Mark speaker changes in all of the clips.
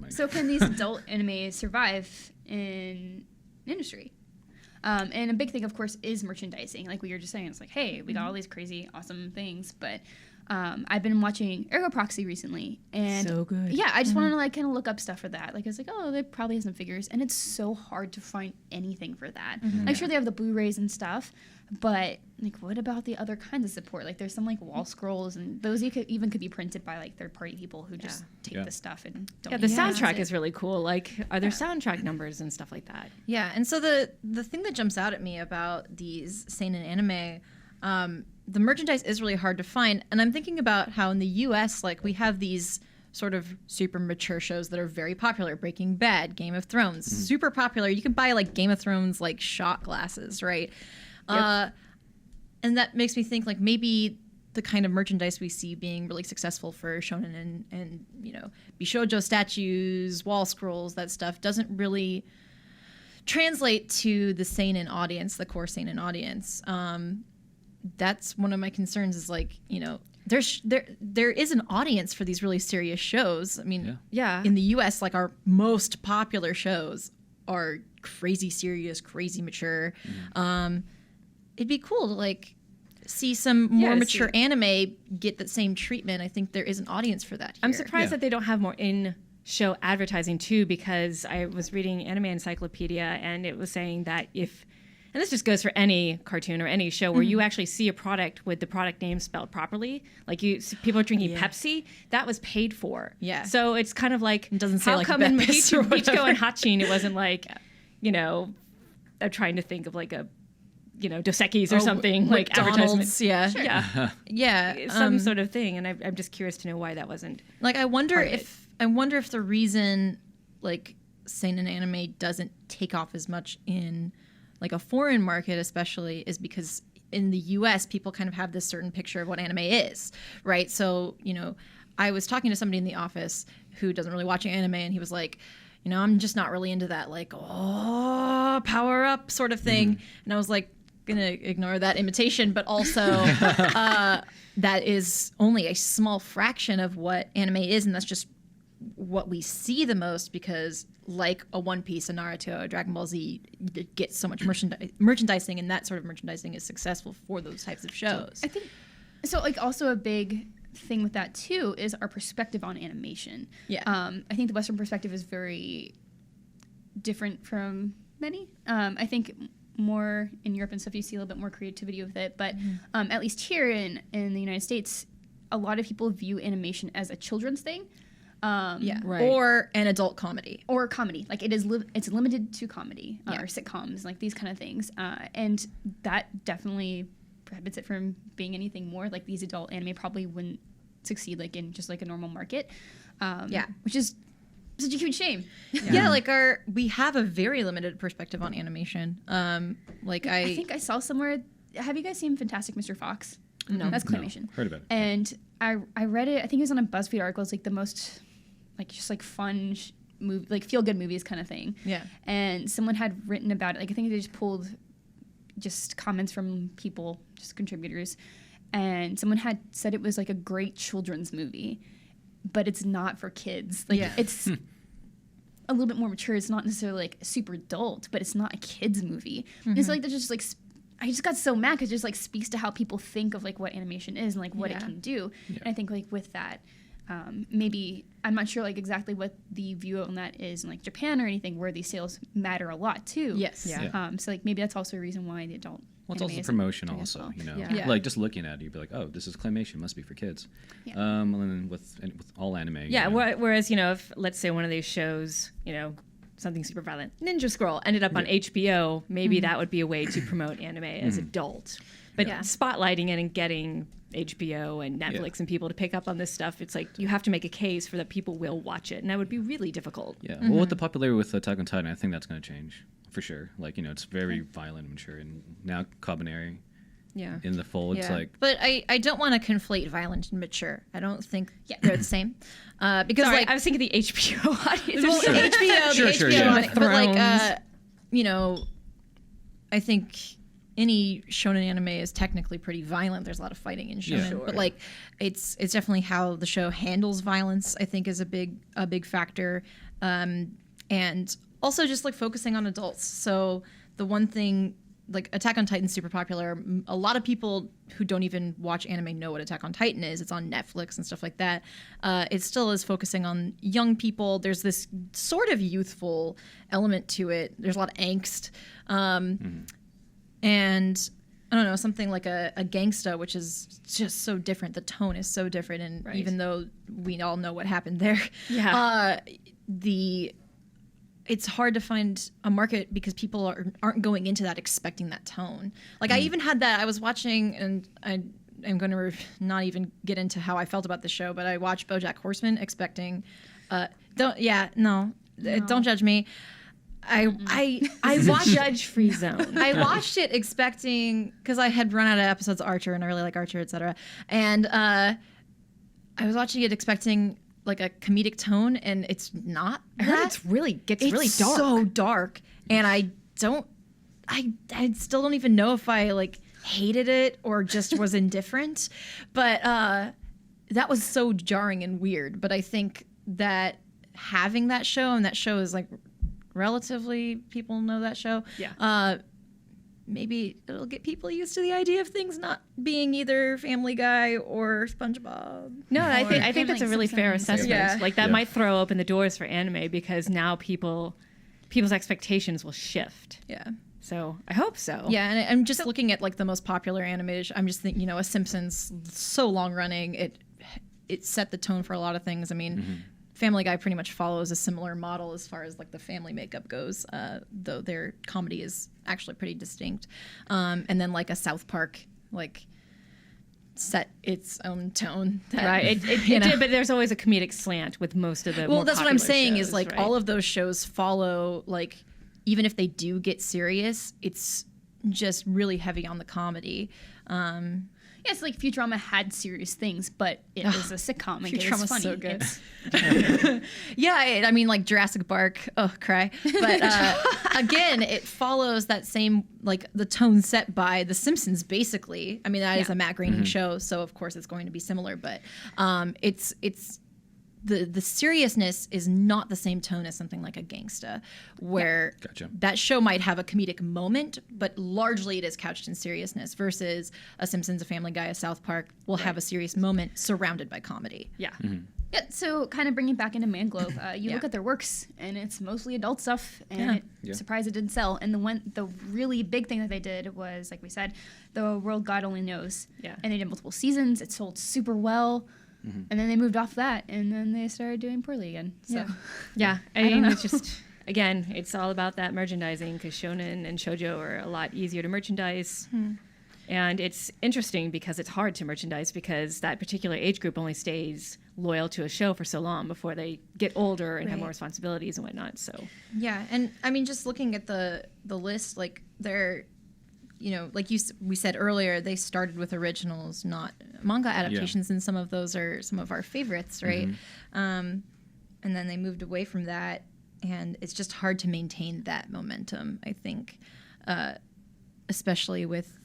Speaker 1: So can these adult animes survive in industry? And a big thing, of course, is merchandising. Like we were just saying, it's like, hey, we got all these crazy, awesome things, but I've been watching Ergo Proxy recently, and
Speaker 2: so good.
Speaker 1: Yeah, I just wanted to like kind of look up stuff for that. Like I was like, oh, they probably have some figures, and it's so hard to find anything for that. Like sure, they have the Blu-rays and stuff, but like, what about the other kinds of support? Like there's some like wall scrolls, and those even could be printed by like third-party people who just take the stuff and don't.
Speaker 2: Yeah, the soundtrack is really cool. Like, are there soundtrack numbers and stuff like that?
Speaker 3: Yeah, and so the thing that jumps out at me about these seinen anime, the merchandise is really hard to find, and I'm thinking about how in the U.S., like, we have these sort of super mature shows that are very popular. Breaking Bad, Game of Thrones, super popular. You can buy like Game of Thrones like shot glasses, right? Yep. And that makes me think like maybe the kind of merchandise we see being really successful for shonen and you know, Shojo statues, wall scrolls, that stuff doesn't really translate to the seinen audience, the core seinen audience. That's one of my concerns is like, you know, there is an audience for these really serious shows. I mean, in the US, like our most popular shows are crazy serious, crazy mature. It'd be cool to like see some more mature anime get that same treatment. I think there is an audience for that here.
Speaker 2: I'm surprised that they don't have more in-show advertising too, because I was reading Anime Encyclopedia and it was saying that and this just goes for any cartoon or any show where you actually see a product with the product name spelled properly, like people are drinking Pepsi, that was paid for. Yeah. So it's kind of like,
Speaker 3: it doesn't say
Speaker 2: how
Speaker 3: like
Speaker 2: come in
Speaker 3: Michiko
Speaker 2: and Hachin it wasn't like, you know, I'm trying to think of like a, you know, Dos Equis or something, like advertisements.
Speaker 3: Yeah.
Speaker 2: Sure. Yeah. Some sort of thing. And I'm just curious to know why that wasn't.
Speaker 3: Like, I wonder if the reason like seinen anime doesn't take off as much in like a foreign market especially is because in the US people kind of have this certain picture of what anime is, right? So, you know, I was talking to somebody in the office who doesn't really watch anime, and he was like, you know, I'm just not really into that like, oh, power up sort of thing. And I was like, gonna ignore that imitation, but also that is only a small fraction of what anime is, and that's just what we see the most, because like a One Piece, a Naruto, a Dragon Ball Z, it gets so much merchandising, and that sort of merchandising is successful for those types of shows.
Speaker 1: I think so. Like also a big thing with that too is our perspective on animation. Yeah. I think the Western perspective is very different from many. I think more in Europe and stuff you see a little bit more creativity with it, but at least here in the United States, a lot of people view animation as a children's thing.
Speaker 3: Or an adult comedy,
Speaker 1: or comedy. Like it's limited to comedy or sitcoms, like these kind of things, and that definitely prohibits it from being anything more. Like these adult anime probably wouldn't succeed like in just like a normal market, which is such a huge shame.
Speaker 3: Like we have a very limited perspective on animation. Like I think
Speaker 1: I saw somewhere. Have you guys seen Fantastic Mr. Fox? No, that's claymation.
Speaker 4: No, heard about it.
Speaker 1: And I read it. I think it was on a BuzzFeed article. It's like the most like just like fun movie, like feel good movies kind of thing. Yeah. And someone had written about it. Like I think they just pulled just comments from people, just contributors, and someone had said it was like a great children's movie, but it's not for kids. Like it's a little bit more mature. It's not necessarily like super adult, but it's not a kids movie. It's like they're just like. I just got so mad because it just like speaks to how people think of like what animation is and like what it can do. And I think like with that, maybe I'm not sure like exactly what the view on that is in like Japan or anything, where these sales matter a lot too. Yes. So like maybe that's also a reason why they don't.
Speaker 4: Well, it's also promotion also, you know. Like just looking at it, you'd be like, oh, this is claymation, must be for kids. And then with all anime.
Speaker 2: Yeah. You know. Whereas, you know, if let's say one of these shows, you know, something super violent, Ninja Scroll ended up on HBO, maybe that would be a way to promote anime as adult. But spotlighting it and getting HBO and Netflix and people to pick up on this stuff, it's like you have to make a case for that people will watch it, and that would be really difficult.
Speaker 4: Yeah. Well, with the popularity with Attack on Titan, I think that's going to change for sure. Like, you know, it's very violent and mature, and now Kabaneri in the fold. It's like,
Speaker 3: but I don't want to conflate violent and mature. I don't think they're the same. Because
Speaker 2: sorry,
Speaker 3: like
Speaker 2: I was thinking the HBO audience.
Speaker 3: Well, HBO, the HBO audience, but like you know, I think any shonen anime is technically pretty violent. There's a lot of fighting in shonen, but like it's definitely how the show handles violence, I think, is a big factor, and also just like focusing on adults. So the one thing, like Attack on Titan's super popular. A lot of people who don't even watch anime know what Attack on Titan is. It's on Netflix and stuff like that. It still is focusing on young people. There's this sort of youthful element to it. There's a lot of angst. And I don't know, something like a gangsta, which is just so different. The tone is so different. And even though we all know what happened there, it's hard to find a market because people aren't going into that expecting that tone. Like I even had that. I was watching, and I'm going to not even get into how I felt about the show, but I watched Bojack Horseman expecting. Don't judge me. I watched
Speaker 2: judge-free zone.
Speaker 3: I watched it expecting, because I had run out of episodes of Archer, and I really like Archer, etc. And I was watching it expecting like a comedic tone, and it's not.
Speaker 2: I heard it's really dark.
Speaker 3: So dark, and I still don't even know if I like hated it or just was indifferent. But that was so jarring and weird. But I think that having that show, and that show is like relatively, people know that show.
Speaker 2: Yeah.
Speaker 3: Maybe it'll get people used to the idea of things not being either Family Guy or SpongeBob.
Speaker 2: No, I think that's a really fair assessment. Yeah. Like that might throw open the doors for anime, because now people's expectations will shift.
Speaker 3: Yeah.
Speaker 2: So I hope so.
Speaker 3: Yeah, and I'm just looking at like the most popular animation. I'm just thinking, A Simpsons, so long running, it set the tone for a lot of things. I mean, Family Guy pretty much follows a similar model as far as like the family makeup goes, though their comedy is actually pretty distinct. And then like a South Park like set its own tone.
Speaker 2: It did, but there's always a comedic slant with most of the more
Speaker 3: that's what I'm saying
Speaker 2: shows,
Speaker 3: is like all of those shows follow, like even if they do get serious, it's just really heavy on the comedy.
Speaker 1: Yes, like Futurama had serious things, but it was a sitcom. And
Speaker 3: Futurama's
Speaker 1: funny.
Speaker 3: So good. I mean, like Jurassic Park. Oh, cry. But again, it follows that same, like the tone set by The Simpsons, basically. I mean, that is a Matt Groening show, so of course it's going to be similar. But it's the seriousness is not the same tone as something like a gangsta, where that show might have a comedic moment, but largely it is couched in seriousness, versus a Simpsons, a Family Guy, a South Park will have a serious moment surrounded by comedy.
Speaker 1: Yeah. Yeah, so kind of bringing it back into Manglobe, you look at their works, and it's mostly adult stuff, and surprised it didn't sell. And the really big thing that they did was, like we said, The World God Only Knows.
Speaker 2: Yeah.
Speaker 1: And they did multiple seasons. It sold super well. And then they moved off that, and then they started doing poorly again. So,
Speaker 2: I mean, it's just, again, it's all about that merchandising, because Shonen and Shojo are a lot easier to merchandise. And it's interesting because it's hard to merchandise, because that particular age group only stays loyal to a show for so long before they get older and have more responsibilities and whatnot. So
Speaker 3: yeah, and I mean, just looking at the list, like they're, like we said earlier, they started with originals, not manga adaptations, and some of those are some of our favorites, right? And then they moved away from that, and it's just hard to maintain that momentum, I think, especially with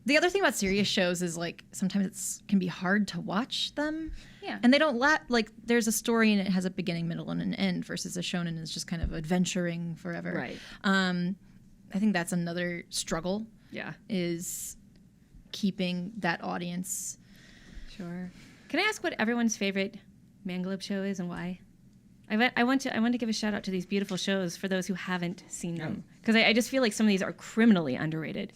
Speaker 3: the other thing about serious shows is like sometimes can be hard to watch them. Yeah. And they don't like there's a story and it has a beginning, middle, and an end, versus a shonen is just kind of adventuring forever.
Speaker 2: Right.
Speaker 3: I think that's another struggle.
Speaker 2: Yeah.
Speaker 3: Is keeping that audience.
Speaker 2: Sure. Can I ask what everyone's favorite Mangalope show is and why? I want to give a shout out to these beautiful shows for those who haven't seen them, because I just feel like some of these are criminally underrated.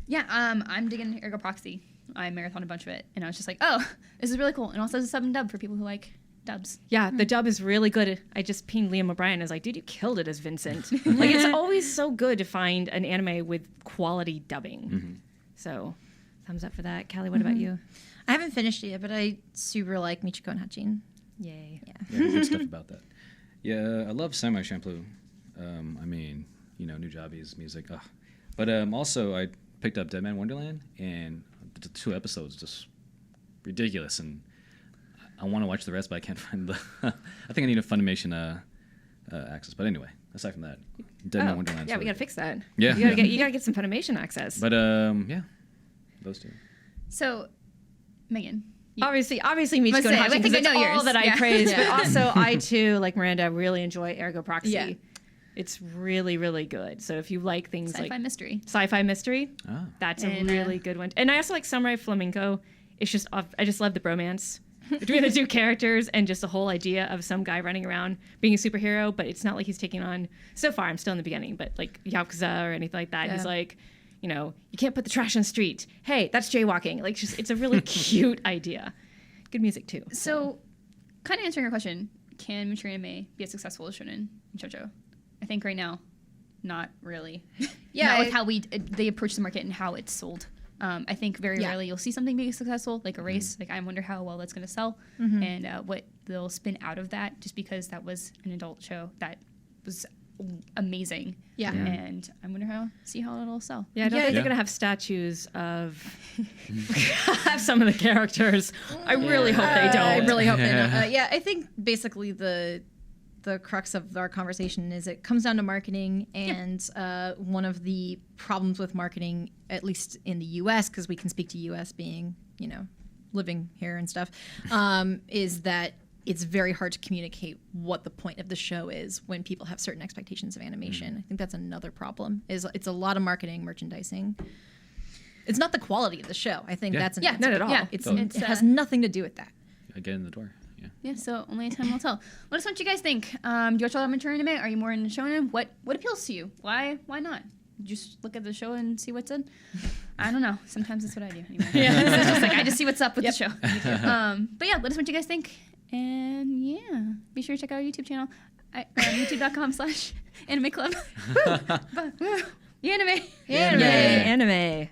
Speaker 1: Yeah, I'm digging Ergo Proxy. I marathoned a bunch of it, and I was just like, oh, this is really cool. And also, it's a sub and dub for people who like dubs.
Speaker 2: Yeah, the dub is really good. I just pinged Liam O'Brien. I was like, dude, you killed it as Vincent. Like, it's always so good to find an anime with quality dubbing. So, thumbs up for that. Callie, what about you?
Speaker 3: I haven't finished it yet, but I super like Michiko and Hachin.
Speaker 2: Yay.
Speaker 4: Yeah, good stuff about that. Yeah, I love Samurai Champloo. I mean, Nujabi's music. But also, I picked up Dead Man Wonderland, and the 2 episodes just ridiculous, and I want to watch the rest, but I can't find the. I think I need a Funimation access. But anyway, aside from that, Deadman Wonderland.
Speaker 2: Yeah, we gotta fix that.
Speaker 4: Yeah,
Speaker 2: you gotta get some Funimation access.
Speaker 4: But yeah, those two.
Speaker 1: So, Megan.
Speaker 2: Obviously, Michiko and Hachi, because it's all that I praise. But also, I too, like Miranda, really enjoy Ergo Proxy. Yeah. It's really, really good. So if you like things
Speaker 1: sci-fi mystery,
Speaker 2: that's a really good one. And I also like Samurai Flamenco. It's just, I just love the bromance between the two characters and just the whole idea of some guy running around being a superhero, but it's not like he's taking on, so far I'm still in the beginning, but like Yakuza or anything like that. He's like, you know, you can't put the trash on the street. Hey, that's jaywalking. Like, just it's a really cute idea. Good music too.
Speaker 1: So, kind of answering your question, can mature anime be as successful as Shonen and Shojo? I think right now, not really. Not with how they approach the market and how it's sold. I think very rarely you'll see something be successful, like a race. Like, I wonder how well that's going to sell and what they'll spin out of that, just because that was an adult show that was amazing. And I wonder see how it'll sell.
Speaker 2: I don't think they're gonna have statues of some of the characters. I really hope they don't.
Speaker 3: I really hope they don't. I think basically the crux of our conversation is it comes down to marketing, and one of the problems with marketing, at least in the US, because we can speak to US being, you know, living here and stuff, is that it's very hard to communicate what the point of the show is when people have certain expectations of animation. I think that's another problem. It's a lot of marketing, merchandising. It's not the quality of the show. I think that's
Speaker 2: not at all.
Speaker 3: Yeah, it has nothing to do with that.
Speaker 4: I get in the door.
Speaker 1: Yeah, so only time will tell. Let us know what you guys think. Do you watch a lot of mature anime? Are you more into shonen? What appeals to you? Why not? Just look at the show and see what's in. I don't know. Sometimes that's what I do. Anyway. It's just like I just see what's up with the show. But yeah, let us know what you guys think. And yeah, be sure to check out our YouTube channel at youtube.com/Anime Club. Anime.
Speaker 2: Anime.